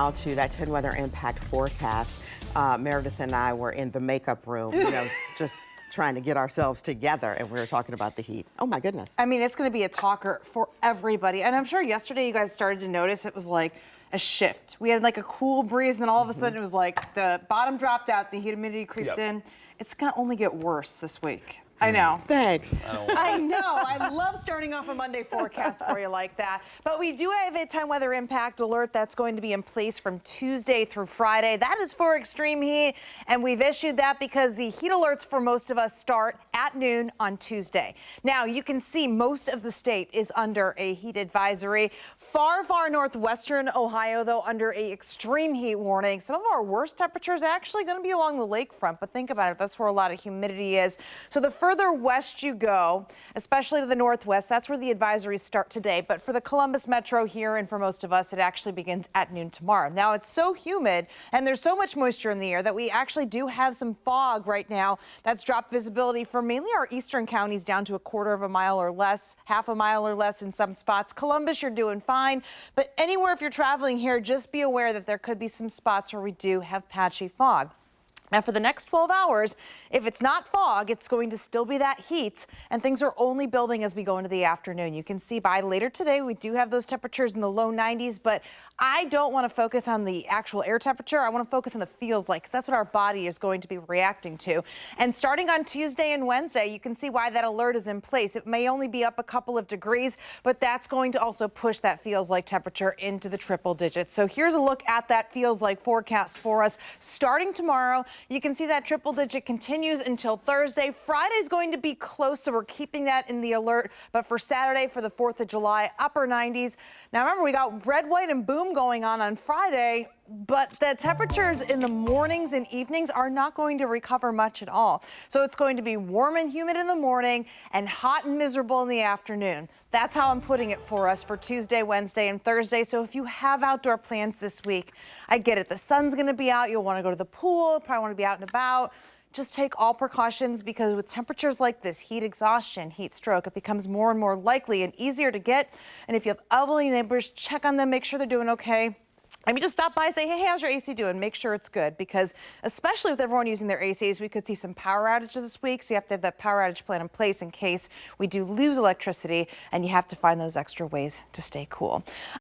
Now to that 10 weather impact forecast. Meredith and I were in the makeup room, just trying to get ourselves together, and we were talking about the heat. Oh my goodness. I mean, it's going to be a talker for everybody. And I'm sure yesterday you guys started to notice it was like a shift. We had like a cool breeze, and then all of a sudden it was like the bottom dropped out, the humidity creeped in. It's going to only get worse this week. I know. Thanks. I know. I love starting off a Monday forecast for you like that. But we do have a 10 weather impact alert that's going to be in place from Tuesday through Friday. That is for extreme heat, and we've issued that because the heat alerts for most of us start at noon on Tuesday. Now, you can see most of the state is under a heat advisory. Far northwestern Ohio, though, under a extreme heat warning. Some of our worst temperatures actually going to be along the lakefront, but think about it. That's where a lot of humidity is. So the further west you go, especially to the northwest, that's where the advisories start today. But for the Columbus metro here and for most of us, it actually begins at noon tomorrow. Now, it's so humid and there's so much moisture in the air that we actually do have some fog right now. That's dropped visibility for mainly our eastern counties down to a quarter of a mile or less, half a mile or less in some spots. Columbus, you're doing fine. But anywhere if you're traveling here, just be aware that there could be some spots where we do have patchy fog. Now, for the next 12 hours, if it's not fog, it's going to still be that heat, and things are only building as we go into the afternoon. You can see by later today, we do have those temperatures in the low 90s, but I don't want to focus on the actual air temperature. I want to focus on the feels like, 'cause that's what our body is going to be reacting to. And starting on Tuesday and Wednesday, you can see why that alert is in place. It may only be up a couple of degrees, but that's going to also push that feels like temperature into the triple digits. So here's a look at that feels like forecast for us starting tomorrow. You can see that triple digit continues until Thursday. Friday's going to be close, so we're keeping that in the alert. But for Saturday, for the 4th of July, upper 90s. Now remember, we got red, white, and boom going on Friday. But the temperatures in the mornings and evenings are not going to recover much at all. So it's going to be warm and humid in the morning and hot and miserable in the afternoon. That's how I'm putting it for us for Tuesday, Wednesday, and Thursday. So if you have outdoor plans this week, I get it. The sun's going to be out. You'll want to go to the pool, probably want to be out and about. Just take all precautions, because with temperatures like this, heat exhaustion, heat stroke, it becomes more and more likely and easier to get. And if you have elderly neighbors, check on them, make sure they're doing okay. I mean, just stop by and say, hey, how's your AC doing? Make sure it's good, because especially with everyone using their ACs, we could see some power outages this week. So you have to have that power outage plan in place in case we do lose electricity, and you have to find those extra ways to stay cool.